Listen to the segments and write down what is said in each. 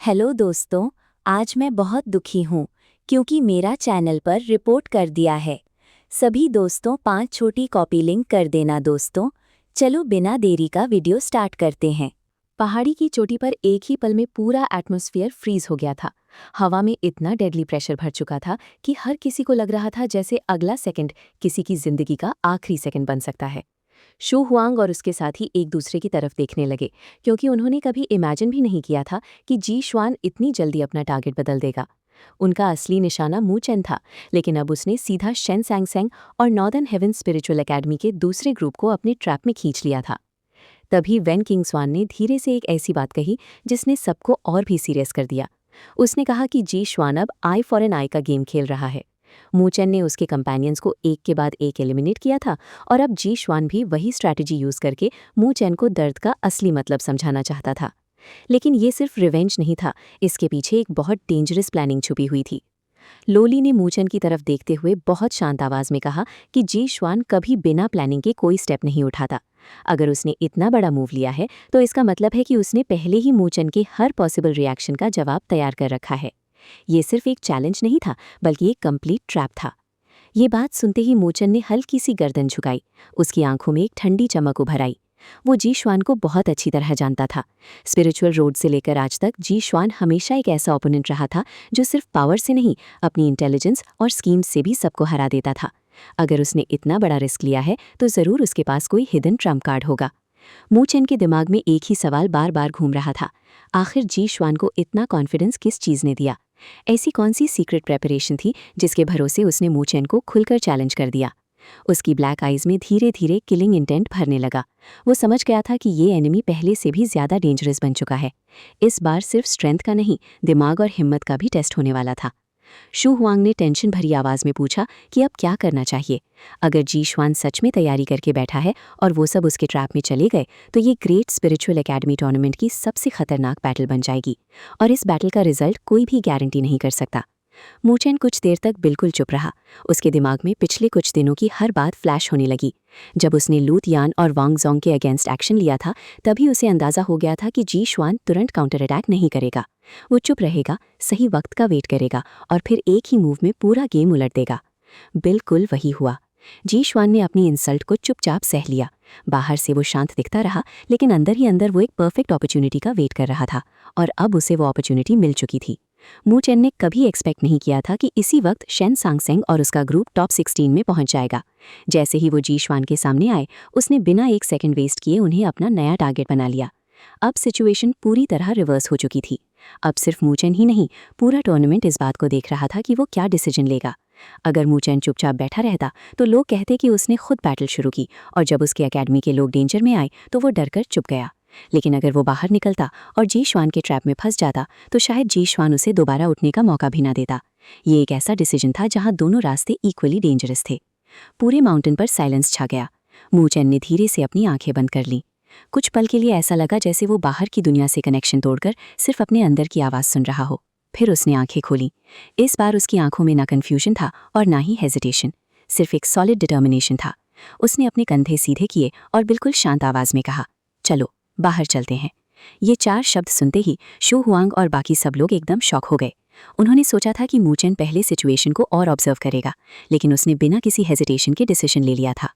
Hello दोस्तों, आज मैं बहुत दुखी हूँ क्योंकि मेरा चैनल पर रिपोर्ट कर दिया है। सभी दोस्तों 5 छोटी कॉपी लिंक कर देना दोस्तों। चलो बिना देरी का वीडियो स्टार्ट करते हैं। पहाड़ी की चोटी पर एक ही पल में पूरा एटमॉस्फेयर फ्रीज हो गया था। हवा में इतना डेडली प्रेशर भर चुका था कि हर किसी को लग रहा था जैसे अगला सेकंड किसी की जिंदगी का आखिरी सेकंड बन सकता है। शू हुआंग और उसके साथी एक दूसरे की तरफ देखने लगे, क्योंकि उन्होंने कभी इमेजिन भी नहीं किया था कि जी शुआन इतनी जल्दी अपना टारगेट बदल देगा। उनका असली निशाना मू चेन था, लेकिन अब उसने सीधा शेन सैंगसेंग और नॉर्दर्न हेवन स्पिरिचुअल एकेडमी के दूसरे ग्रुप को अपने ट्रैप में खींच लिया था। तभी वेन किंग्सवान ने धीरे से एक ऐसी बात कही जिसने सबको और भी सीरियस कर दिया। उसने कहा कि जी शुआन अब आई फॉर एन आई का गेम खेल रहा है। मू चेन ने उसके कंपेनियंस को एक के बाद एक एलिमिनेट किया था, और अब जी शुआन भी वही स्ट्रैटेजी यूज करके मू चेन को दर्द का असली मतलब समझाना चाहता था। लेकिन ये सिर्फ रिवेंज नहीं था, इसके पीछे एक बहुत डेंजरस प्लानिंग छुपी हुई थी। लोली ने मूचन की तरफ देखते हुए बहुत शांत आवाज में कहा कि जी शुआन कभी बिना प्लानिंग के कोई स्टेप नहीं उठाता। अगर उसने इतना बड़ा मूव लिया है तो इसका मतलब है कि उसने पहले ही मूचन के हर पॉसिबल रिएक्शन का जवाब तैयार कर रखा है। ये सिर्फ एक चैलेंज नहीं था, बल्कि एक कंप्लीट ट्रैप था। ये बात सुनते ही मूचन ने हल्की सी गर्दन झुकाई। उसकी आंखों में एक ठंडी चमक उभर आई। वो जी शुआन को बहुत अच्छी तरह जानता था। स्पिरिचुअल रोड से लेकर आज तक जी शुआन हमेशा एक ऐसा ओपोनेंट रहा था जो सिर्फ पावर से नहीं, अपनी इंटेलिजेंस और स्कीम्स से भी सबको हरा देता था। अगर उसने इतना बड़ा रिस्क लिया है तो जरूर उसके पास कोई हिडन ट्रम्प कार्ड होगा। मू चेन के दिमाग में एक ही सवाल बार बार घूम रहा था। आखिर जी शुआन को इतना कॉन्फिडेंस किस चीज ने दिया? ऐसी कौन सी सीक्रेट प्रेपरेशन थी जिसके भरोसे उसने मू चेन को खुलकर चैलेंज कर दिया? उसकी ब्लैक आइज में धीरे धीरे किलिंग इंटेंट भरने लगा। वो समझ गया था कि ये एनिमी पहले से भी ज्यादा डेंजरस बन चुका है। इस बार सिर्फ स्ट्रेंथ का नहीं, दिमाग और हिम्मत का भी टेस्ट होने वाला था। शू हुआंग ने टेंशन भरी आवाज में पूछा कि अब क्या करना चाहिए। अगर जी शुआन सच में तैयारी करके बैठा है और वो सब उसके ट्रैप में चले गए तो ये ग्रेट स्पिरिचुअल एकेडमी टूर्नामेंट की सबसे खतरनाक बैटल बन जाएगी, और इस बैटल का रिजल्ट कोई भी गारंटी नहीं कर सकता। मू चेन कुछ देर तक बिल्कुल चुप रहा। उसके दिमाग में पिछले कुछ दिनों की हर बात फ्लैश होने लगी। जब उसने लूत यान और वांग जोंग के अगेंस्ट एक्शन लिया था, तभी उसे अंदाजा हो गया था कि जी शुआन तुरंत काउंटर अटैक नहीं करेगा। वो चुप रहेगा, सही वक्त का वेट करेगा और फिर एक ही मूव में पूरा गेम उलट देगा। बिल्कुल वही हुआ। जी शुआन ने अपनी इंसल्ट को चुपचाप सह लिया। बाहर से वो शांत दिखता रहा, लेकिन अंदर ही अंदर वो एक परफेक्ट अपॉर्चुनिटी का वेट कर रहा था, और अब उसे वो अपॉर्चुनिटी मिल चुकी थी। मू चेन ने कभी एक्सपेक्ट नहीं किया था कि इसी वक्त शेन सांगसेंग और उसका ग्रुप टॉप 16 में पहुंच जाएगा। जैसे ही वो जी शुआन के सामने आए, उसने बिना एक सेकंड वेस्ट किए उन्हें अपना नया टारगेट बना लिया। अब सिचुएशन पूरी तरह रिवर्स हो चुकी थी। अब सिर्फ मू चेन ही नहीं, पूरा टूर्नामेंट इस बात को देख रहा था कि वो क्या डिसीजन लेगा। अगर मू चेन चुपचाप बैठा रहता तो लोग कहते कि उसने खुद बैटल शुरू की, और जब उसके एकेडमी के लोग डेंजर में आए तो वो डरकर चुप गया। लेकिन अगर वो बाहर निकलता और जी शुआन के ट्रैप में फंस जाता तो शायद जी शुआन उसे दोबारा उठने का मौका भी ना देता। ये एक ऐसा डिसीजन था जहां दोनों रास्ते इक्वली डेंजरस थे। पूरे माउंटेन पर साइलेंस छा गया। मू चेन ने धीरे से अपनी आंखें बंद कर लीं। कुछ पल के लिए ऐसा लगा जैसे वो बाहर की दुनिया से कनेक्शन तोड़कर सिर्फ अपने अंदर की आवाज़ सुन रहा हो। फिर उसने आंखें खोली। इस बार उसकी आंखों में ना कन्फ्यूजन था और ना ही हेजिटेशन, सिर्फ एक सॉलिड डिटर्मिनेशन था। उसने अपने कंधे सीधे किए और बिल्कुल शांत आवाज में कहा, चलो बाहर चलते हैं। ये 4 शब्द सुनते ही शू हुआंग और बाकी सब लोग एकदम शॉक हो गए। उन्होंने सोचा था कि मू चेन पहले सिचुएशन को और ऑब्जर्व करेगा, लेकिन उसने बिना किसी हेजिटेशन के डिसीजन ले लिया था।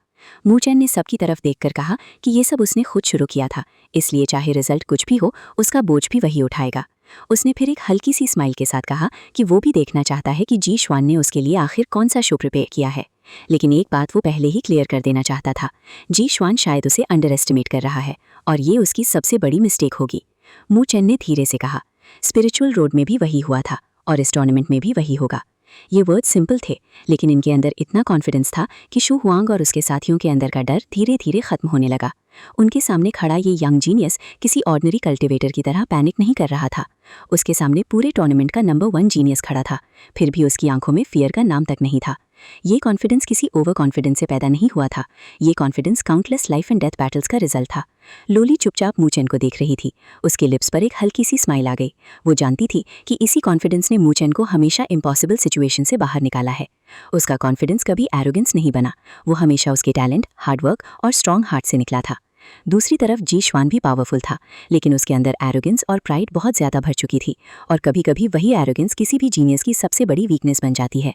मू चेन ने सबकी तरफ देखकर कहा कि ये सब उसने खुद शुरू किया था, इसलिए चाहे रिजल्ट कुछ भी हो, उसका बोझ भी वही उठाएगा। उसने फिर एक हल्की सी स्माइल के साथ कहा कि वो भी देखना चाहता है कि जी शुआन ने उसके लिए आखिर कौन सा शो प्रिपेयर किया है। लेकिन एक बात वो पहले ही क्लियर कर देना चाहता था, जी शुआन शायद उसे अंडर एस्टिमेट कर रहा है, और ये उसकी सबसे बड़ी मिस्टेक होगी। मू चेन ने धीरे से कहा, स्पिरिचुअल रोड में भी वही हुआ था और इस टूर्नामेंट में भी वही होगा। ये वर्ड सिंपल थे, लेकिन इनके अंदर इतना कॉन्फिडेंस था कि शू हुआंग और उसके साथियों के अंदर का डर धीरे धीरे खत्म होने लगा। उनके सामने खड़ा ये यंग जीनियस किसी ऑर्डिनरी कल्टिवेटर की तरह पैनिक नहीं कर रहा था। उसके सामने पूरे टूर्नामेंट का नंबर 1 जीनियस खड़ा था, फिर भी उसकी आंखों में फियर का नाम तक नहीं था। ये कॉन्फिडेंस किसी ओवर कॉन्फिडेंस से पैदा नहीं हुआ था। ये confidence countless life and death battles का रिजल्ट था। लोली चुपचाप मू चेन को देख रही थी। उसके लिप्स पर एक हल्की सी स्माइल आ गई। वो जानती थी कि इसी कॉन्फिडेंस ने मू चेन को हमेशा इम्पॉसिबल सिचुएशन से बाहर निकाला है। उसका कॉन्फिडेंस कभी एरोगेंस नहीं बना, वो हमेशा उसके टैलेंट, हार्डवर्क और स्ट्रॉन्ग हार्ट से निकला था। दूसरी तरफ जी शुआन भी पावरफुल था, लेकिन उसके अंदर एरोगेंस और प्राइड बहुत ज़्यादा भर चुकी थी, और कभी कभी वही एरोगेंस किसी भी जीनियस की सबसे बड़ी वीकनेस बन जाती है।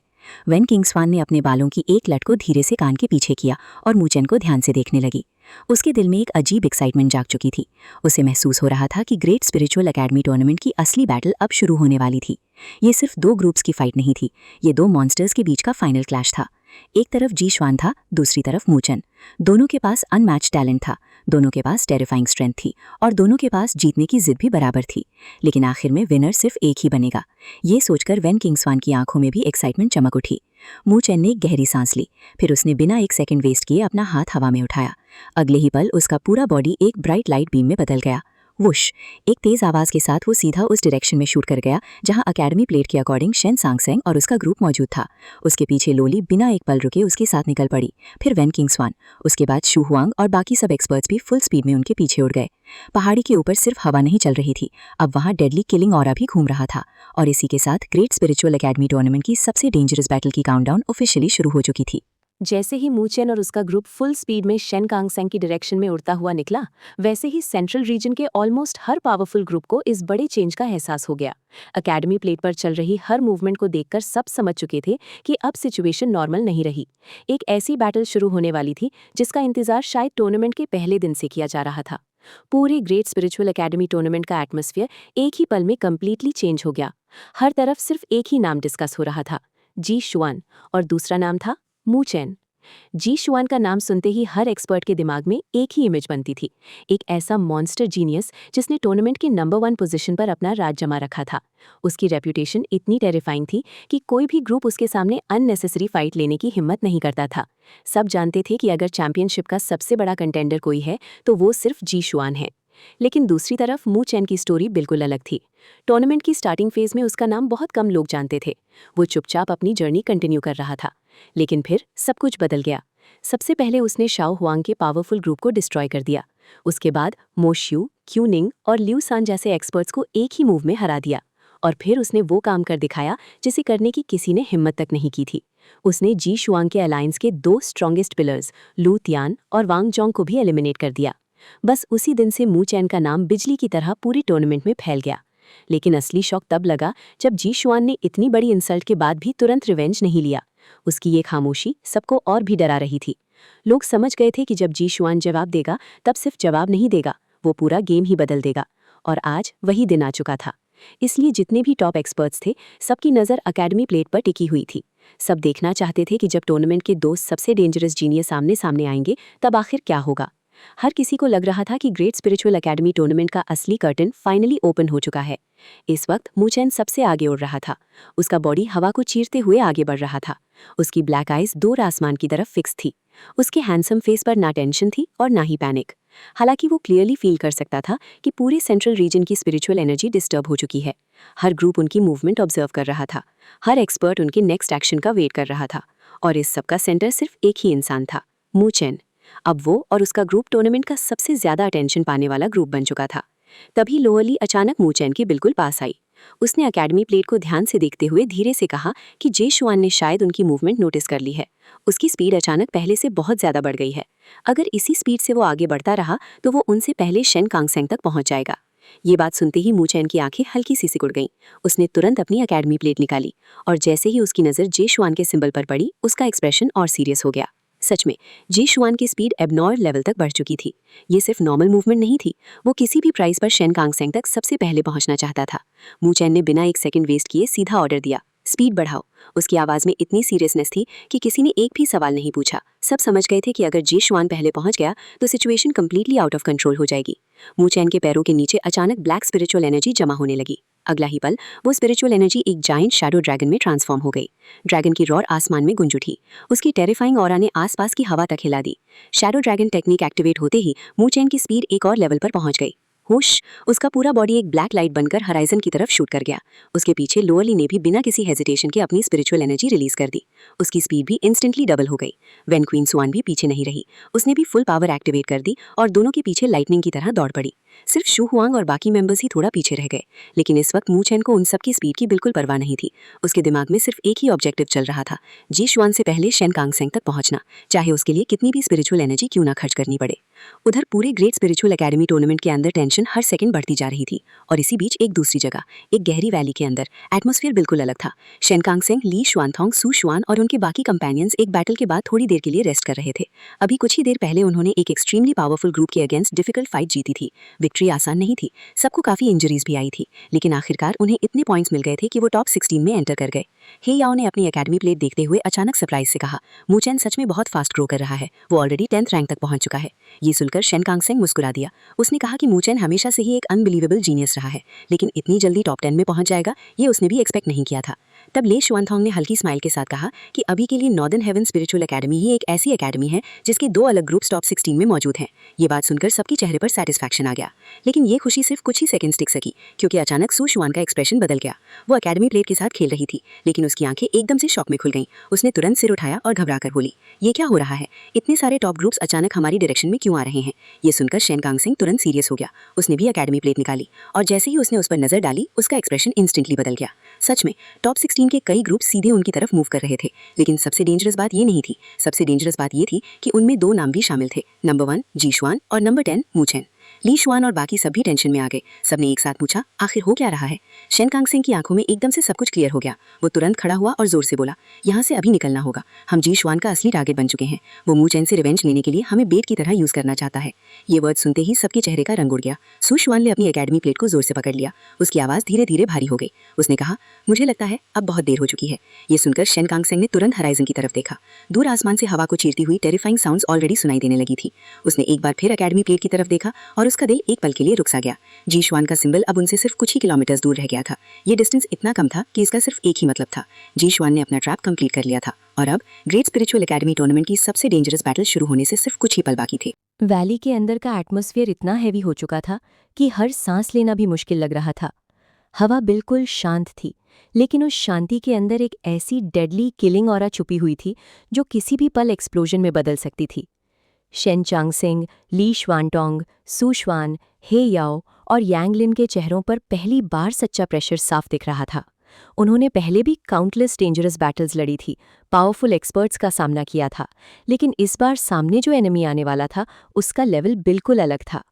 वेन किंग्सवान ने अपने बालों की एक लट को धीरे से कान के पीछे किया और मूचेन को ध्यान से देखने लगी। उसके दिल में एक अजीब एक्साइटमेंट जाग चुकी थी। उसे महसूस हो रहा था कि ग्रेट स्पिरिचुअल एकेडमी टूर्नामेंट की असली बैटल अब शुरू होने वाली थी। ये सिर्फ दो ग्रुप्स की फाइट नहीं थी, ये दो मॉन्स्टर्स के बीच का फाइनल क्लैश था। एक तरफ जी शुआन था, दूसरी तरफ मूचेन। दोनों के पास अनमैच टैलेंट था, दोनों के पास टेरिफाइंग स्ट्रेंथ थी, और दोनों के पास जीतने की जिद भी बराबर थी। लेकिन आखिर में विनर सिर्फ एक ही बनेगा। ये सोचकर वेन किंग्सवान की आंखों में भी एक्साइटमेंट चमक उठी। मूचेन ने एक गहरी सांस ली, फिर उसने बिना एक सेकंड वेस्ट किए अपना हाथ हवा में उठाया। अगले ही पल उसका पूरा बॉडी एक ब्राइट लाइट बीम में बदल गया। वुश! एक तेज आवाज के साथ वो सीधा उस डायरेक्शन में शूट कर गया जहां अकेडमी प्लेट के अकॉर्डिंग शेन सांगसेंग और उसका ग्रुप मौजूद था। उसके पीछे लोली बिना एक पल रुके उसके साथ निकल पड़ी, फिर वेन किंग्सवान, उसके बाद शू हुआंग और बाकी सब एक्सपर्ट्स भी फुल स्पीड में उनके पीछे उड़ गए। पहाड़ी के ऊपर सिर्फ हवा नहीं चल रही थी, अब वहां डेडली किलिंग ऑरा भी घूम रहा था, और इसी के साथ ग्रेट स्पिरिचुअल एकेडमी टूर्नामेंट की सबसे डेंजरस बैटल की काउंटडाउन ऑफिशियली शुरू हो चुकी थी। जैसे ही मूचेन और उसका ग्रुप फुल स्पीड में शेन कांगसेंग की डायरेक्शन में उड़ता हुआ निकला, वैसे ही सेंट्रल रीजन के ऑलमोस्ट हर पावरफुल ग्रुप को इस बड़े चेंज का एहसास हो गया। अकेडमी प्लेट पर चल रही हर मूवमेंट को देखकर सब समझ चुके थे कि अब सिचुएशन नॉर्मल नहीं रही। एक ऐसी बैटल शुरू होने वाली थी जिसका इंतजार शायद टूर्नामेंट के पहले दिन से किया जा रहा था। पूरे ग्रेट स्पिरिचुअल एकेडमी टूर्नामेंट का एटमॉस्फेयर एक ही पल में कंप्लीटली चेंज हो गया। हर तरफ सिर्फ एक ही नाम डिस्कस हो रहा था, जी शुआन, और दूसरा नाम था मूचेन। जी शुआन का नाम सुनते ही हर एक्सपर्ट के दिमाग में एक ही इमेज बनती थी, एक ऐसा मॉन्स्टर जीनियस जिसने टूर्नामेंट की नंबर 1 पोजीशन पर अपना राज जमा रखा था। उसकी रेप्यूटेशन इतनी टेरिफाइंग थी कि कोई भी ग्रुप उसके सामने अननेसेसरी फाइट लेने की हिम्मत नहीं करता था। सब जानते थे कि अगर चैंपियनशिप का सबसे बड़ा कंटेंडर कोई है तो वो सिर्फ जी शुआन है। लेकिन दूसरी तरफ मूचेन की स्टोरी बिल्कुल अलग थी। टूर्नामेंट की स्टार्टिंग फेज में उसका नाम बहुत कम लोग जानते थे। वो चुपचाप अपनी जर्नी कंटिन्यू कर रहा था, लेकिन फिर सब कुछ बदल गया। सबसे पहले उसने शाओ हुआंग के पावरफुल ग्रुप को डिस्ट्रॉय कर दिया। उसके बाद मो श्यू, क्यूनिंग और लिू सान जैसे एक्सपर्ट्स को एक ही मूव में हरा दिया। और फिर उसने वो काम कर दिखाया जिसे करने की किसी ने हिम्मत तक नहीं की थी। उसने जी शुआंग के अलायंस के 2 स्ट्रॉन्गेस्ट पिलर्स लू तियान और वांग जोंग को भी एलिमिनेट कर दिया। बस उसी दिन से मूचेन का नाम बिजली की तरह पूरी टूर्नामेंट में फैल गया। लेकिन असली शॉक तब लगा जब जी शुआन ने इतनी बड़ी इंसल्ट के बाद भी तुरंत रिवेंज नहीं लिया। उसकी ये खामोशी सबको और भी डरा रही थी। लोग समझ गए थे कि जब जी शुआन जवाब देगा तब सिर्फ जवाब नहीं देगा, वो पूरा गेम ही बदल देगा। और आज वही दिन आ चुका था। इसलिए जितने भी टॉप एक्सपर्ट्स थे, सबकी नज़र अकेडमी प्लेट पर टिकी हुई थी। सब देखना चाहते थे कि जब टूर्नामेंट के 2 सबसे डेंजरस जीनियस सामने सामने आएंगे तब आखिर क्या होगा। हर किसी को लग रहा था कि ग्रेट स्पिरिचुअल एकेडमी टूर्नामेंट का असली कर्टन फाइनली ओपन हो चुका है। इस वक्त मूचेन सबसे आगे उड़ रहा था। उसका बॉडी हवा को चीरते हुए आगे बढ़ रहा था। उसकी ब्लैक आइज दूर आसमान की तरफ फिक्स थी। उसके हैंडसम फेस पर ना टेंशन थी और ना ही पैनिक। हालांकि वो क्लियरली फील कर सकता था कि पूरे सेंट्रल रीजन की स्पिरिचुअल एनर्जी डिस्टर्ब हो चुकी है। हर ग्रुप उनकी मूवमेंट ऑब्जर्व कर रहा था, हर एक्सपर्ट उनके नेक्स्ट एक्शन का वेट कर रहा था, और इस सबका सेंटर सिर्फ एक ही इंसान था, मूचेन। अब वो और उसका ग्रुप टूर्नामेंट का सबसे ज्यादा अटेंशन पाने वाला ग्रुप बन चुका था। तभी लोअली अचानक मूचेन के बिल्कुल पास आई। उसने अकेडमी प्लेट को ध्यान से देखते हुए धीरे से कहा कि जे शुआन ने शायद उनकी मूवमेंट नोटिस कर ली है। उसकी स्पीड अचानक पहले से बहुत ज्यादा बढ़ गई है। अगर इसी स्पीड से वो आगे बढ़ता रहा तो वो उनसे पहले शेन कांगसेंग तक पहुंच जाएगा। ये बात सुनते ही मूचेन की आंखें हल्की सी सिकुड़ गईं। उसने तुरंत अपनी अकेडमी प्लेट निकाली, और जैसे ही उसकी नज़र जे शुआन के सिंबल पर पड़ी, उसका एक्सप्रेशन और सीरियस हो गया। सच में जी शुआन की स्पीड एबनॉर्मल लेवल तक बढ़ चुकी थी। ये सिर्फ नॉर्मल मूवमेंट नहीं थी, वो किसी भी प्राइस पर शेन कांगसेंग तक सबसे पहले पहुंचना चाहता था। मूचेन ने बिना एक सेकंड वेस्ट किए सीधा ऑर्डर दिया, स्पीड बढ़ाओ। उसकी आवाज़ में इतनी सीरियसनेस थी कि किसी ने एक भी सवाल नहीं पूछा। सब समझ गए थे कि अगर जी शुआन पहले पहुंच गया तो situation completely out of control हो जाएगी। मूचेन के पैरों के नीचे अचानक ब्लैक स्पिरिचुअल एनर्जी जमा होने लगी। अगला ही पल वो स्पिरिचुअल एनर्जी एक जायंट शैडो ड्रैगन में ट्रांसफॉर्म हो गई। ड्रैगन की रॉर आसमान में गुंज उठी। उसकी टेरिफाइंग ऑरा ने आसपास की हवा तक हिला दी। शैडो ड्रैगन टेक्निक एक्टिवेट होते ही मूचेन की स्पीड एक और लेवल पर पहुंच गई। होश! उसका पूरा बॉडी एक ब्लैक लाइट बनकर हराइजन की तरफ शूट कर गया। उसके पीछे लोअली ने भी बिना किसी हेजिटेशन के अपनी स्पिरिचुअल एनर्जी रिलीज कर दी। उसकी स्पीड भी इंस्टेंटली डबल हो गई। वेन क्वीन सुआन भी पीछे नहीं रही, उसने भी फुल पावर एक्टिवेट कर दी और दोनों के पीछे लाइटनिंग की तरह दौड़ पड़ी। सिर्फ शू हुआंग और बाकी मेंबर्स ही थोड़ा पीछे रह गए। लेकिन इस वक्त मू चेन को उन सबकी स्पीड की बिल्कुल परवाह नहीं थी। उसके दिमाग में सिर्फ एक ही ऑब्जेक्टिव चल रहा था, जी शुआन से पहले शेन कांगसेंग तक पहुंचना, चाहे उसके लिए कितनी भी स्पिरिचुअल एनर्जी क्यों ना खर्च करनी पड़े। उधर पूरे ग्रेट स्पिरिचुअल एकेडमी टूर्नामेंट के अंदर टेंशन हर सेकंड बढ़ती जा रही थी। और इसी बीच एक दूसरी जगह, एक गहरी वैली के अंदर एटमॉस्फेयर बिल्कुल अलग था। शेन कांगसेंग, ली शुआनथोंग, सू शुआन और उनके बाकी कंपेनियंस एक बैटल के बाद थोड़ी देर के लिए रेस्ट कर रहे थे। अभी कुछ ही देर पहले उन्होंने एक एक्सट्रीमली पावरफुल ग्रुप के अगेंस्ट डिफिकल्ट फाइट जीती थी। विक्ट्री आसान नहीं थी, सबको काफी इंजरीज भी आई थी, लेकिन आखिरकार उन्हें इतने पॉइंट्स मिल गए थे कि वो टॉप 16 में एंटर कर गए। हे याओ ने अपनी एकेडमी प्लेट देखते हुए अचानक सरप्राइज से कहा, मू चेन सच में बहुत फास्ट ग्रो कर रहा है, वो ऑलरेडी 10th रैंक तक पहुंच चुका है। ये सुनकर शेन कांगसेंग मुस्कुरा दिया। उसने कहा कि मू चेन हमेशा से ही एक अनबिलीवेबल जीनियस रहा है, लेकिन इतनी जल्दी टॉप 10 में पहुंच जाएगा ये उसने भी एक्सपेक्ट नहीं किया था। तब ले शुआनथोंग ने हल्की स्माइल के साथ कहा कि अभी के लिए नॉर्दर्न हेवन स्पिरिचुअल एकेडमी ही एक ऐसी एकेडमी है जिसके 2 अलग ग्रुप्स टॉप 16 में मौजूद हैं। ये बात सुनकर सबके चेहरे पर सेटिस्फैक्शन आ गया, लेकिन ये खुशी सिर्फ कुछ ही सेकंड्स टिक सकी, क्योंकि अचानक सू शुआन का एक्सप्रेशन बदल गया। वो एकेडमी प्लेट के साथ खेल रही थी, लेकिन उसकी आंखें एकदम से शॉक में खुल गईं। उसने तुरंत सिर उठाया और घबराकर बोली, ये क्या हो रहा है? इतने सारे टॉप ग्रुप्स अचानक हमारी डायरेक्शन में क्यों आ रहे हैं? ये सुनकर शेन कांगसेंग तुरंत सीरियस हो गया। उसने भी एकेडमी प्लेट निकाली और जैसे ही उसने उस पर नजर डाली, उसका एक्सप्रेशन इंस्टेंटली बदल गया। सच में टॉप 16 के कई ग्रुप सीधे उनकी तरफ मूव कर रहे थे, लेकिन सबसे डेंजरस बात ये नहीं थी। सबसे डेंजरस बात ये थी कि उनमें 2 नाम भी शामिल थे, नंबर 1 जी शुआन और नंबर 10 मू चेन। ली शुआन और बाकी सभी टेंशन में आ गए। सबने एक साथ पूछा, आखिर हो क्या रहा है? शेन कांगसेंग की आंखों में एकदम से सब कुछ क्लियर हो गया। वो तुरंत खड़ा हुआ और जोर से बोला, यहाँ से अभी निकलना होगा। हम जी शुआन का असली टारगेट बन चुके हैं। वो मू चेन से रिवेंज लेने के लिए हमें बेट की तरह यूज करना चाहता है। ये वर्ड सुनते ही सबके चेहरे का रंग उड़ गया। सू शुआन ने अपनी एकेडमी प्लेट को जोर से पकड़ लिया। उसकी आवाज धीरे धीरे भारी हो गई। उसने कहा, मुझे लगता है अब बहुत देर हो चुकी है। ये सुनकर शेन कांगसेंग ने तुरंत हराइजन की तरफ देखा। दूर आसमान से हवा को चीरती हुई टेरिफाइंग साउंड्स ऑलरेडी सुनाई देने लगी थी। उसने एक बार फिर एकेडमी प्लेट की तरफ देखा और उसका दिल एक पल के लिए रुक सा गया। जी शुआन का सिंबल अब उनसे सिर्फ कुछ ही किलोमीटर्स दूर रह गया था। ये डिस्टेंस इतना कम था कि इसका सिर्फ एक ही मतलब था, जी शुआन ने अपना ट्रैप कंप्लीट कर लिया था और अब ग्रेट स्पिरिचुअल एकेडमी टूर्नामेंट की सबसे डेंजरस बैटल शुरू होने से सिर्फ कुछ ही पल बाकी थे। वैली के अंदर का एटमॉस्फेयर इतना हैवी हो चुका था कि हर सांस लेना भी मुश्किल लग रहा था। हवा बिल्कुल शांत थी, लेकिन उस शांति के अंदर एक ऐसी डेडली किलिंग ऑरा छुपी हुई थी जो किसी भी पल एक्सप्लोजन में बदल सकती थी। शेन चांगसेंग, ली शुआनटोंग, सू शुआन, हे याओ और यांगलिन के चेहरों पर पहली बार सच्चा प्रेशर साफ दिख रहा था। उन्होंने पहले भी काउंटलेस डेंजरस बैटल्स लड़ी थी, पावरफुल एक्सपर्ट्स का सामना किया था, लेकिन इस बार सामने जो एनिमी आने वाला था उसका लेवल बिल्कुल अलग था।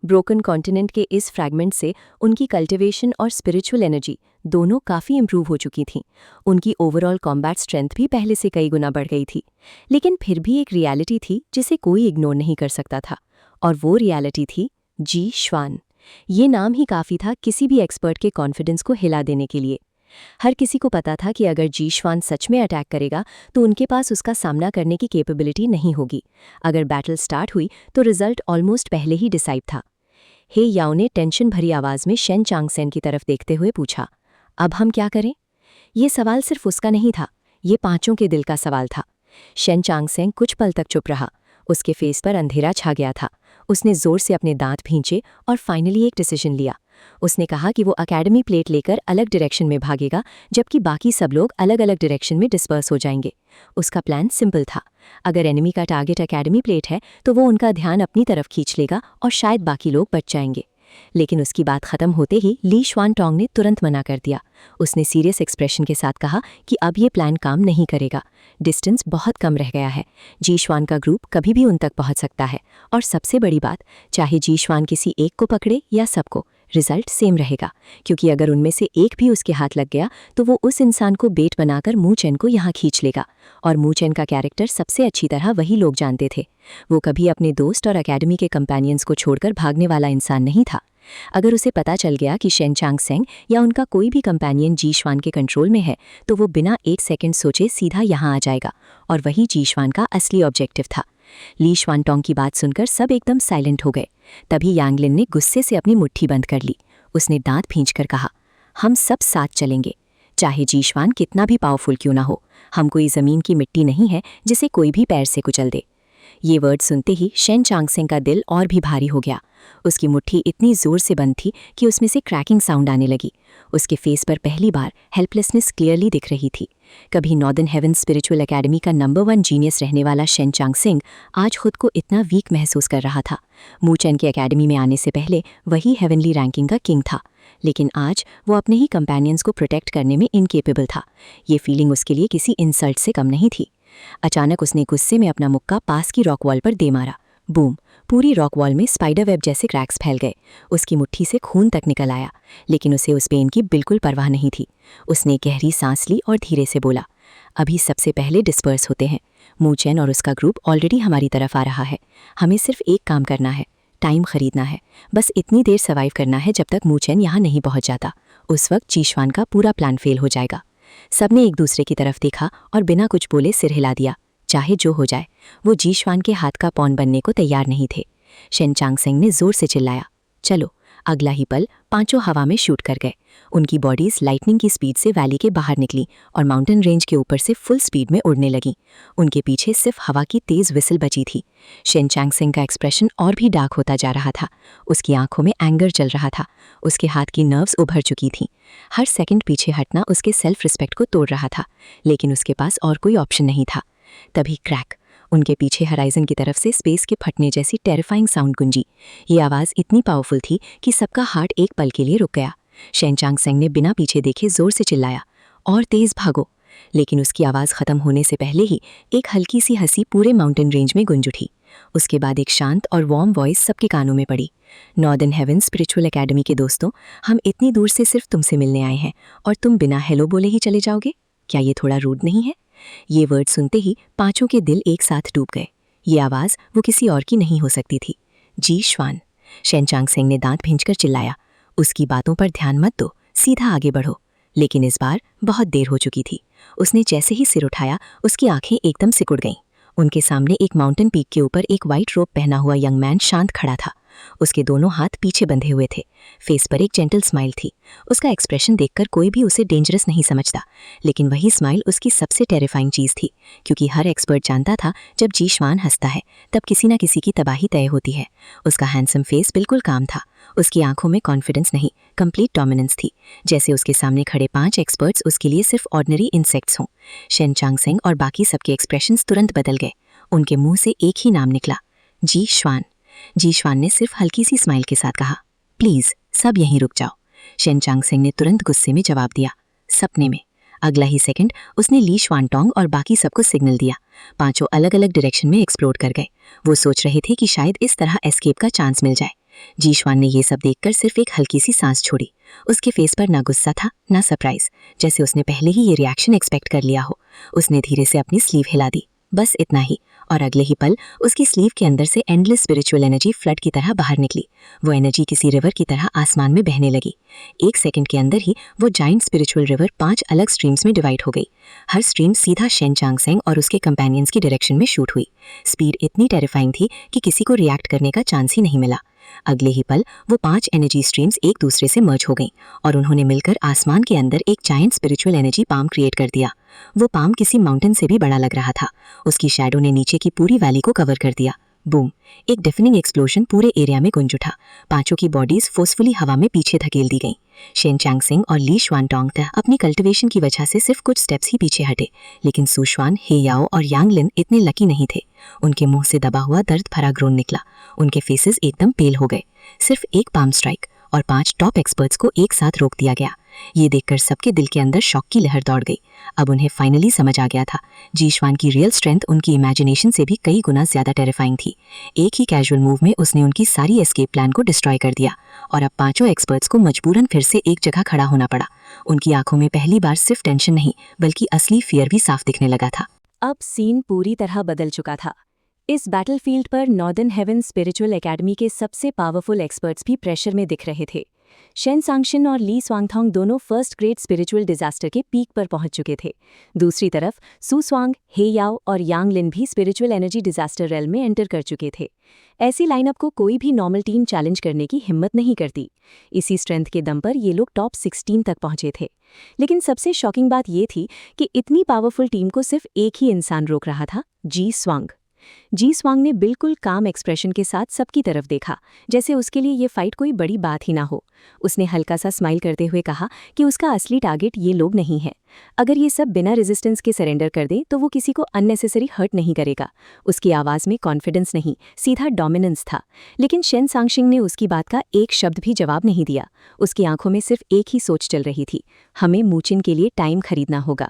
ब्रोकन कॉन्टिनेंट के इस फ्रैगमेंट से उनकी कल्टिवेशन और स्पिरिचुअल एनर्जी दोनों काफ़ी इंप्रूव हो चुकी थीं। उनकी ओवरऑल कॉम्बैट स्ट्रेंथ भी पहले से कई गुना बढ़ गई थी। लेकिन फिर भी एक रियलिटी थी जिसे कोई इग्नोर नहीं कर सकता था, और वो रियलिटी थी जी शुआन। ये नाम ही काफ़ी था किसी भी एक्सपर्ट के कॉन्फिडेंस को हिला देने के लिए। हर किसी को पता था कि अगर जी शुआन सच में अटैक करेगा तो उनके पास उसका सामना करने की कैपेबिलिटी नहीं होगी। अगर बैटल स्टार्ट हुई तो रिजल्ट ऑलमोस्ट पहले ही डिसाइड था। हे याओ ने टेंशन भरी आवाज में शेन चांगसेंग की तरफ देखते हुए पूछा, अब हम क्या करें? ये सवाल सिर्फ उसका नहीं था, ये पांचों के दिल का सवाल था। शेन चांगसेंग कुछ पल तक चुप रहा। उसके फेस पर अंधेरा छा गया था। उसने जोर से अपने दांत भींचे और फाइनली एक डिसीजन लिया। उसने कहा कि वो एकेडमी प्लेट लेकर अलग डायरेक्शन में भागेगा, जबकि बाकी सब लोग अलग अलग डायरेक्शन में डिस्पर्स हो जाएंगे। उसका प्लान सिंपल था, अगर एनिमी का टारगेट एकेडमी प्लेट है तो वो उनका ध्यान अपनी तरफ खींच लेगा और शायद बाकी लोग बच जाएंगे। लेकिन उसकी बात खत्म होते ही ली शुआनटोंग ने तुरंत मना कर दिया। उसने सीरियस एक्सप्रेशन के साथ कहा कि अब ये प्लान काम नहीं करेगा। डिस्टेंस बहुत कम रह गया है, जी शुआन का ग्रुप कभी भी उन तक पहुंच सकता है, और सबसे बड़ी बात, चाहे जी शुआन किसी एक को पकड़े या सबको, रिजल्ट सेम रहेगा, क्योंकि अगर उनमें से एक भी उसके हाथ लग गया तो वो उस इंसान को बेट बनाकर मू चेन को यहाँ खींच लेगा। और मू चेन का कैरेक्टर सबसे अच्छी तरह वही लोग जानते थे। वो कभी अपने दोस्त और एकेडमी के कंपेनियंस को छोड़कर भागने वाला इंसान नहीं था। अगर उसे पता चल गया कि शेन चांगसेंग या उनका कोई भी कंपेनियन जी शुआन के कंट्रोल में है तो वो बिना एक सेकंड सोचे सीधा यहाँ आ जाएगा, और वही जी शुआन का असली ऑब्जेक्टिव था। ली शुआनटोंग की बात सुनकर सब एकदम साइलेंट हो गए। तभी यांगलिन ने गुस्से से अपनी मुट्ठी बंद कर ली। उसने दांत भींचकर कहा, हम सब साथ चलेंगे, चाहे जी शुआन कितना भी पावरफुल क्यों ना हो। हम कोई ज़मीन की मिट्टी नहीं है जिसे कोई भी पैर से कुचल दे। ये वर्ड सुनते ही शेन चांगसेंग का दिल और भी भारी हो गया। उसकी मुट्ठी इतनी जोर से बंद थी कि उसमें से क्रैकिंग साउंड आने लगी। उसके फेस पर पहली बार हेल्पलेसनेस क्लियरली दिख रही थी। कभी नॉर्दर्न हेवन स्पिरिचुअल एकेडमी का नंबर 1 जीनियस रहने वाला शेन चांगसेंग आज खुद को इतना वीक महसूस कर रहा था। मूचेन के एकेडमी में आने से पहले वही हेवनली रैंकिंग का किंग था, लेकिन आज वो अपने ही कंपेनियंस को प्रोटेक्ट करने में इनकेपेबल था। ये फीलिंग उसके लिए किसी इंसल्ट से कम नहीं थी। अचानक उसने गुस्से में अपना मुक्का पास की रॉक वॉल पर दे मारा। बूम! पूरी रॉक वॉल में स्पाइडर वेब जैसे क्रैक्स फैल गए। उसकी मुट्ठी से खून तक निकल आया, लेकिन उसे उस पेन की बिल्कुल परवाह नहीं थी। उसने गहरी सांस ली और धीरे से बोला, अभी सबसे पहले डिस्पर्स होते हैं। मूचेन और उसका ग्रुप ऑलरेडी हमारी तरफ आ रहा है। हमें सिर्फ एक काम करना है, टाइम खरीदना है। बस इतनी देर सर्वाइव करना है जब तक मूचेन यहाँ नहीं पहुँच जाता। उस वक्त जीशवान का पूरा प्लान फेल हो जाएगा। सबने एक दूसरे की तरफ देखा और बिना कुछ बोले सिर हिला दिया। चाहे जो हो जाए, वो जीशवान के हाथ का पॉन बनने को तैयार नहीं थे। शेन चांगसेंग ने जोर से चिल्लाया, चलो। अगला ही पल पांचों हवा में शूट कर गए। उनकी बॉडीज लाइटनिंग की स्पीड से वैली के बाहर निकली और माउंटेन रेंज के ऊपर से फुल स्पीड में उड़ने लगी। उनके पीछे सिर्फ हवा की तेज विसल बची थी। शेन चांगसेंग का एक्सप्रेशन और भी डार्क होता जा रहा था। उसकी आंखों में एंगर चल रहा था। उसके हाथ की नर्व्स उभर चुकी थीं। हर सेकंड पीछे हटना उसके सेल्फ रिस्पेक्ट को तोड़ रहा था, लेकिन उसके पास और कोई ऑप्शन नहीं था। तभी क्रैक! उनके पीछे हराइजन की तरफ से स्पेस के फटने जैसी टेरिफाइंग साउंड गुंजी। ये आवाज़ इतनी पावरफुल थी कि सबका हार्ट एक पल के लिए रुक गया। शेन चांगसेंग ने बिना पीछे देखे जोर से चिल्लाया, और तेज भागो! लेकिन उसकी आवाज़ ख़त्म होने से पहले ही एक हल्की सी हंसी पूरे माउंटेन रेंज में गूंज उठी। उसके बाद एक शांत और वार्म वॉइस सबके कानों में पड़ी। नॉर्दर्न हेवन स्पिरिचुअल एकेडमी के दोस्तों, हम इतनी दूर से सिर्फ तुमसे मिलने आए हैं और तुम बिना हेलो बोले ही चले जाओगे? क्या ये थोड़ा रूड नहीं है? ये वर्ड सुनते ही पांचों के दिल एक साथ डूब गए। ये आवाज़ वो किसी और की नहीं हो सकती थी। जीशवान! शेन चांगसेंग ने दांत भींचकर चिल्लाया, उसकी बातों पर ध्यान मत दो, सीधा आगे बढ़ो। लेकिन इस बार बहुत देर हो चुकी थी। उसने जैसे ही सिर उठाया, उसकी आंखें एकदम सिकुड़ गईं। उनके सामने एक माउंटेन पीक के ऊपर एक वाइट रोब पहना हुआ यंग मैन शांत खड़ा था। उसके दोनों हाथ पीछे बंधे हुए थे। फेस पर एक जेंटल स्माइल थी। उसका एक्सप्रेशन देखकर कोई भी उसे डेंजरस नहीं समझता, लेकिन वही स्माइल उसकी सबसे टेरिफाइंग चीज़ थी, क्योंकि हर एक्सपर्ट जानता था जब जीशवान हंसता है तब किसी न किसी की तबाही तय होती है। उसका हैंडसम फेस बिल्कुल काम था। उसकी आंखों में कॉन्फिडेंस नहीं, कंप्लीट डोमिनेंस थी, जैसे उसके सामने खड़े 5 एक्सपर्ट्स उसके लिए सिर्फ ऑर्डिनरी इंसेक्ट्स हों। शेन चांगसेंग और बाकी सबके एक्सप्रेशंस तुरंत बदल गए। उनके मुंह से एक ही नाम निकला, जीशवान। जीशवान ने सिर्फ हल्की सी स्माइल के साथ कहा, प्लीज़ सब यहीं रुक जाओ। शेन चांगसेंग ने तुरंत गुस्से में जवाब दिया, सपने में। अगला ही सेकंड उसने ली शुआनटोंग और बाकी सबको सिग्नल दिया। पांचों अलग अलग डायरेक्शन में एक्सप्लोर कर गए। वो सोच रहे थे कि शायद इस तरह एस्केप का चांस मिल जाए। जीशवान ने ये सब देखकर सिर्फ एक हल्की सी सांस छोड़ी। उसके फेस पर ना गुस्सा था ना सरप्राइज, जैसे उसने पहले ही ये रिएक्शन एक्सपेक्ट कर लिया हो। उसने धीरे से अपनी स्लीव हिला दी, बस इतना ही, और अगले ही पल उसकी स्लीव के अंदर से एंडलेस स्पिरिचुअल एनर्जी फ्लड की तरह बाहर निकली। वो एनर्जी किसी रिवर की तरह आसमान में बहने लगी। एक सेकंड के अंदर ही वो जाइंट स्पिरिचुअल रिवर 5 अलग स्ट्रीम्स में डिवाइड हो गई। हर स्ट्रीम सीधा शेन चांगसेंग और उसके कंपेनियंस की डायरेक्शन में शूट हुई। स्पीड इतनी टेरिफाइंग थी कि किसी को रिएक्ट करने का चांस ही नहीं मिला। अगले ही पल वो 5 एनर्जी स्ट्रीम्स एक दूसरे से मर्ज हो गईं और उन्होंने मिलकर आसमान के अंदर एक giant spiritual energy palm create कर दिया। वो पाम किसी माउंटेन से भी बड़ा लग रहा था। उसकी शैडो ने नीचे की पूरी वैली को कवर कर दिया। बूम! एक डेफिनिंग एक्सप्लोजन पूरे एरिया में गूंज उठा। पांचों की बॉडीज फोर्सफुली हवा में पीछे धकेल दी गईं। शेन चांगसेंग और ली शुआनटोंग अपनी कल्टिवेशन की वजह से सिर्फ कुछ स्टेप्स ही पीछे हटे, लेकिन सुशवान, हे याओ और यांग लिन इतने लकी नहीं थे। उनके मुंह से दबा हुआ दर्द भरा ग्रोन निकला। उनके फेसेस एकदम पेल हो गए। सिर्फ एक पाम स्ट्राइक और 5 टॉप एक्सपर्ट्स को एक साथ रोक दिया गया। ये देखकर सबके दिल के अंदर शॉक की लहर दौड़ गई। अब उन्हें फाइनली समझ आ गया था, जीशवान की रियल स्ट्रेंथ उनकी इमेजिनेशन से भी कई गुना ज्यादा टेरिफाइंग थी। एक ही कैजुअल मूव में उसने उनकी सारी एस्केप प्लान को डिस्ट्रॉय कर दिया और अब पांचों एक्सपर्ट्स को मजबूरन फिर से एक जगह खड़ा होना पड़ा। उनकी आंखों में पहली बार सिर्फ टेंशन नहीं बल्कि असली फियर भी साफ दिखने लगा था। अब सीन पूरी तरह बदल चुका था। इस बैटलफील्ड पर नॉर्दर्न हेवन स्पिरिचुअल एकेडमी के सबसे पावरफुल एक्सपर्ट्स भी प्रेशर में दिख रहे थे। शेन सांगशिन और ली स्वांगथोंग दोनों फर्स्ट ग्रेड स्पिरिचुअल डिजास्टर के पीक पर पहुंच चुके थे। दूसरी तरफ सू स्वांग, हे याओ और यांग लिन भी स्पिरिचुअल एनर्जी डिजास्टर रेल में एंटर कर चुके थे। ऐसी लाइनअप को कोई भी नॉर्मल टीम चैलेंज करने की हिम्मत नहीं करती। इसी स्ट्रेंथ के दम पर ये लोग टॉप 16 तक पहुंचे थे। लेकिन सबसे शॉकिंग बात ये थी कि इतनी पावरफुल टीम को सिर्फ एक ही इंसान रोक रहा था, जी स्वांग। जी स्वांग ने बिल्कुल काम एक्सप्रेशन के साथ सबकी तरफ देखा, जैसे उसके लिए ये फाइट कोई बड़ी बात ही ना हो। उसने हल्का सा स्माइल करते हुए कहा कि उसका असली टारगेट ये लोग नहीं है। अगर ये सब बिना रेजिस्टेंस के सरेंडर कर दे तो वो किसी को अननेसेसरी हर्ट नहीं करेगा। उसकी आवाज़ में कॉन्फिडेंस नहीं, सीधा डोमिनेंस था। लेकिन शेन सांगशिंग ने उसकी बात का एक शब्द भी जवाब नहीं दिया। उसकी आंखों में सिर्फ एक ही सोच चल रही थी, हमें मूचिन के लिए टाइम खरीदना होगा।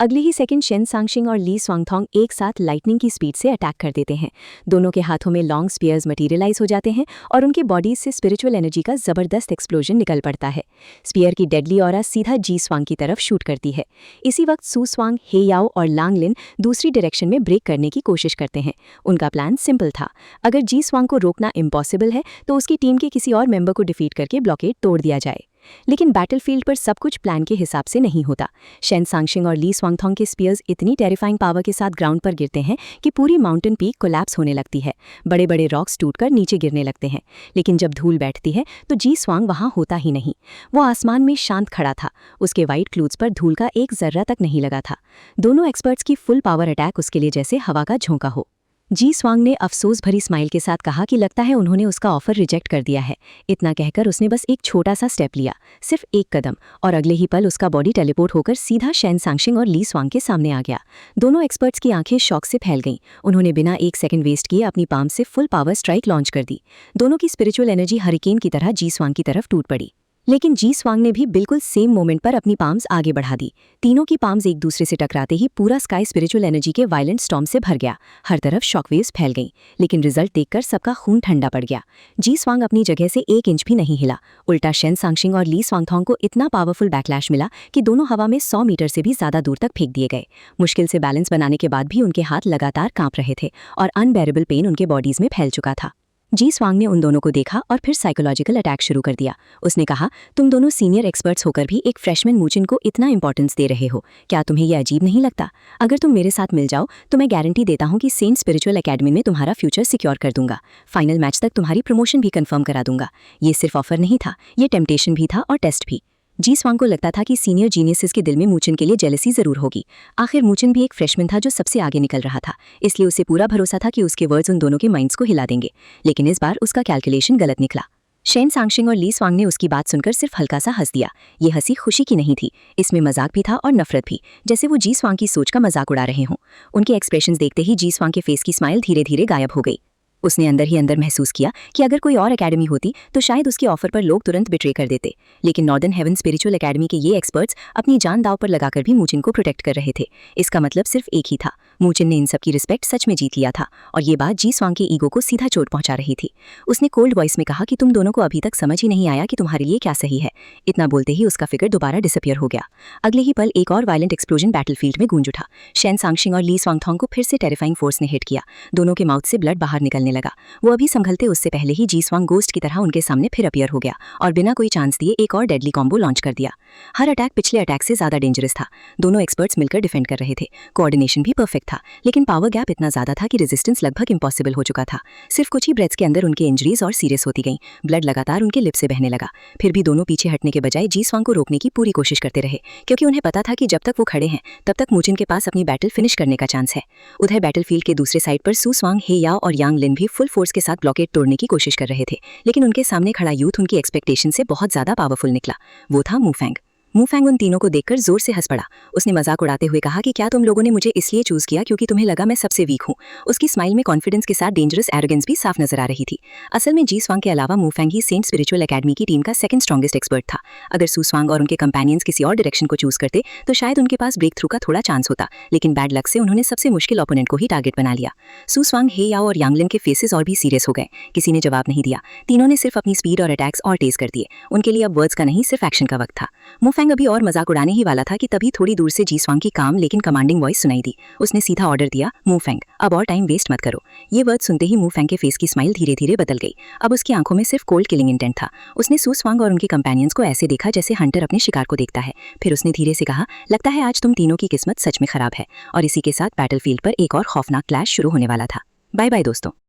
अगले ही सेकंड शेन सांगशिंग और ली स्वांगथोंग एक साथ लाइटनिंग की स्पीड से अटैक कर देते हैं। दोनों के हाथों में लॉन्ग स्पीयर्स मटेरियलाइज हो जाते हैं और उनके बॉडीज से स्पिरिचुअल एनर्जी का जबरदस्त एक्सप्लोजन निकल पड़ता है। स्पीयर की डेडली ऑरा सीधा जी स्वांग की तरफ शूट करती है। इसी वक्त सू स्वांग, हे याओ और लांग लिन दूसरी डायरेक्शन में ब्रेक करने की कोशिश करते हैं। उनका प्लान सिंपल था, अगर जी स्वांग को रोकना इम्पॉसिबल है तो उसकी टीम के किसी और मेंबर को डिफीट करके ब्लॉकेड तोड़ दिया जाए। लेकिन बैटलफील्ड पर सब कुछ प्लान के हिसाब से नहीं होता। शेन सांगशिंग और ली स्वांगथोंग के स्पीयर्स इतनी टेरिफाइंग पावर के साथ ग्राउंड पर गिरते हैं कि पूरी माउंटेन पीक कोलैप्स होने लगती है। बड़े बड़े रॉक्स टूटकर नीचे गिरने लगते हैं। लेकिन जब धूल बैठती है तो जी स्वांग वहां होता ही नहीं। वो आसमान में शांत खड़ा था, उसके वाइट क्लूथ्स पर धूल का एक जर्रा तक नहीं लगा था। दोनों एक्सपर्ट्स की फुल पावर अटैक उसके लिए जैसे हवा का झोंका हो। जी स्वांग ने अफसोस भरी स्माइल के साथ कहा कि लगता है उन्होंने उसका ऑफर रिजेक्ट कर दिया है। इतना कहकर उसने बस एक छोटा सा स्टेप लिया, सिर्फ एक कदम, और अगले ही पल उसका बॉडी टेलीपोर्ट होकर सीधा शेन सांगशिंग और ली स्वांग के सामने आ गया। दोनों एक्सपर्ट्स की आंखें शॉक से फैल गईं। उन्होंने बिना एक सेकंड वेस्ट किए अपनी पाम से फुल पावर स्ट्राइक लॉन्च कर दी। दोनों की स्पिरिचुअल एनर्जी हरिकेन की तरह जी स्वांग की तरफ टूट पड़ी। लेकिन जी स्वांग ने भी बिल्कुल सेम मोमेंट पर अपनी पाम्स आगे बढ़ा दी। तीनों की पाम्स एक दूसरे से टकराते ही पूरा स्काई स्पिरिचुअल एनर्जी के वायलेंट स्टॉर्म से भर गया। हर तरफ शॉकवेव्स फैल गईं, लेकिन रिजल्ट देखकर सबका खून ठंडा पड़ गया। जी स्वांग अपनी जगह से 1 इंच भी नहीं हिला। उल्टा शेन सांगशिंग और ली स्वांगथोंग को इतना पावरफुल बैकलैश मिला कि दोनों हवा में 100 मीटर से भी ज्यादा दूर तक फेंक दिए गए। मुश्किल से बैलेंस बनाने के बाद भी उनके हाथ लगातार कांप रहे थे और अनबेरेबल पेन उनके बॉडीज में फैल चुका था। जी स्वांग ने उन दोनों को देखा और फिर साइकोलॉजिकल अटैक शुरू कर दिया। उसने कहा, तुम दोनों सीनियर एक्सपर्ट्स होकर भी एक फ्रेशमैन मूचिन को इतना इंपॉर्टेंस दे रहे हो, क्या तुम्हें यह अजीब नहीं लगता? अगर तुम मेरे साथ मिल जाओ तो मैं गारंटी देता हूं कि सेंट स्पिरिचुअल एकेडमी में तुम्हारा फ्यूचर सिक्योर कर दूंगा। फाइनल मैच तक तुम्हारी प्रमोशन भी कंफर्म करा दूंगा। ये सिर्फ ऑफर नहीं था, ये टेम्पटेशन भी था और टेस्ट भी। जी स्वांग को लगता था कि सीनियर जीनियसेस के दिल में मूचिन के लिए जेलसी जरूर होगी। आखिर मूचिन भी एक फ्रेशमैन था जो सबसे आगे निकल रहा था, इसलिए उसे पूरा भरोसा था कि उसके वर्ड्स उन दोनों के माइंड्स को हिला देंगे। लेकिन इस बार उसका कैलकुलेशन गलत निकला। शेन सांगशिंग और ली स्वांग ने उसकी बात सुनकर सिर्फ हल्का सा हंस दिया। ये हंसी खुशी की नहीं थी, इसमें मजाक भी था और नफरत भी, जैसे वो जी स्वांग की सोच का मजाक उड़ा रहे हों। उनके एक्सप्रेशंस देखते ही जी स्वांग के फेस की स्माइल धीरे धीरे गायब हो गई। उसने अंदर ही अंदर महसूस किया कि अगर कोई और एकेडमी होती तो शायद उसके ऑफर पर लोग तुरंत बिट्रे कर देते। लेकिन नॉर्दर्न हेवन स्पिरिचुअल एकेडमी के ये एक्सपर्ट्स अपनी जान दांव पर लगाकर भी मूचिन को प्रोटेक्ट कर रहे थे। इसका मतलब सिर्फ एक ही था, मूचिन ने इन सब की रिस्पेक्ट सच में जीत लिया था और ये बात जी स्वांग के ईगो को सीधा चोट पहुंचा रही थी। उसने कोल्ड वॉइस में कहा कि तुम दोनों को अभी तक समझ ही नहीं आया कि तुम्हारे लिए क्या सही है। इतना बोलते ही उसका फिगर दोबारा डिसअपियर हो गया। अगले ही पल एक और वायलेंट एक्सप्लोजन बैटलफील्ड में गूंज उठा। शेन सांगशिंग और ली स्वांगथोंग को फिर से टेरिफाइंग फोर्स ने हिट किया। दोनों के माउथ से ब्लड बाहर निकलने लगा। वो अभी संभलते उससे पहले ही जी स्वांग गोस्ट की तरह उनके सामने फिर अपीयर हो गया और बिना कोई चांस दिए एक और डेडली कॉम्बो लॉन्च कर दिया। हर अटैक पिछले अटैक से ज्यादा डेंजरस था। दोनों एक्सपर्ट्स मिलकर डिफेंड कर रहे थे। कोऑर्डिनेशन भी परफेक्ट था, लेकिन पावर गैप इतना ज्यादा था कि रेजिस्टेंस लगभग इम्पॉसिबल हो चुका था। सिर्फ कुछ ही ब्रेथ्स के अंदर उनके इंजरीज और सीरियस होती गईं। ब्लड लगातार उनके लिप से बहने लगा। फिर भी दोनों पीछे हटने के बजाय जी स्वांग को रोकने की पूरी कोशिश करते रहे, क्योंकि उन्हें पता था कि जब तक वो खड़े हैं तब तक मूचिन के पास अपनी बैटल फिनिश करने का चांस है। उधर बैटलफील्ड के दूसरे साइड पर सू स्वांग, हे याओ और यांग लिन भी फुल फोर्स के साथ ब्लॉकेड तोड़ने की कोशिश कर रहे थे। लेकिन उनके सामने खड़ा यूथ उनकी एक्सपेक्टेशन से बहुत ज्यादा पावरफुल निकला। वो था मूफैंग। मूफैंग उन तीनों को देखकर जोर से हंस पड़ा। उसने मजाक उड़ाते हुए कहा कि क्या तुम लोगों ने मुझे इसलिए चूज किया क्योंकि तुम्हें लगा मैं सबसे वीक हूँ। उसकी स्माइल में कॉन्फिडेंस के साथ डेंजरस एरोगेंस भी साफ नजर आ रही थी। असल में जी स्वांग के अलावा मूफैंग ही सेंट स्पिरिचुअल एकेडमी की टीम का सेकंड स्ट्रॉन्गेस्ट एक्सपर्ट था। अगर सू स्वांग और उनके कंपेनियंस किसी और डायरेक्शन को चूज करते तो शायद उनके पास ब्रेक थ्रू का थोड़ा चांस होता, लेकिन बैड लक से उन्होंने सबसे मुश्किल ओपोनेंट को ही टारगेट बना लिया। सू स्वांग, हे याओ और यांग लिन के फेसेस और भी सीरियस हो गए। किसी ने जवाब नहीं दिया। तीनों ने सिर्फ अपनी स्पीड और अटैक्स और तेज कर दिए। उनके लिए अब वर्ड्स का नहीं, सिर्फ एक्शन का वक्त था। मूफैंग अभी और मजाक उड़ाने ही वाला था कि तभी थोड़ी दूर से जी स्वांग की काम लेकिन कमांडिंग वॉइस सुनाई दी। उसने सीधा ऑर्डर दिया, मूफैंग अब और टाइम वेस्ट मत करो। ये वर्ड सुनते ही मूफैंग के फेस की स्माइल धीरे धीरे बदल गई। अब उसकी आंखों में सिर्फ कोल्ड किलिंग इंटेंट था। उसने सू स्वांग और उनके कंपेनियंस को ऐसे देखा जैसे हंटर अपने शिकार को देखता है। फिर उसने धीरे से कहा, लगता है आज तुम तीनों की किस्मत सच में खराब है। और इसी के साथ बैटलफील्ड पर एक और खौफनाक क्लैश शुरू होने वाला था। बाय बाय दोस्तों।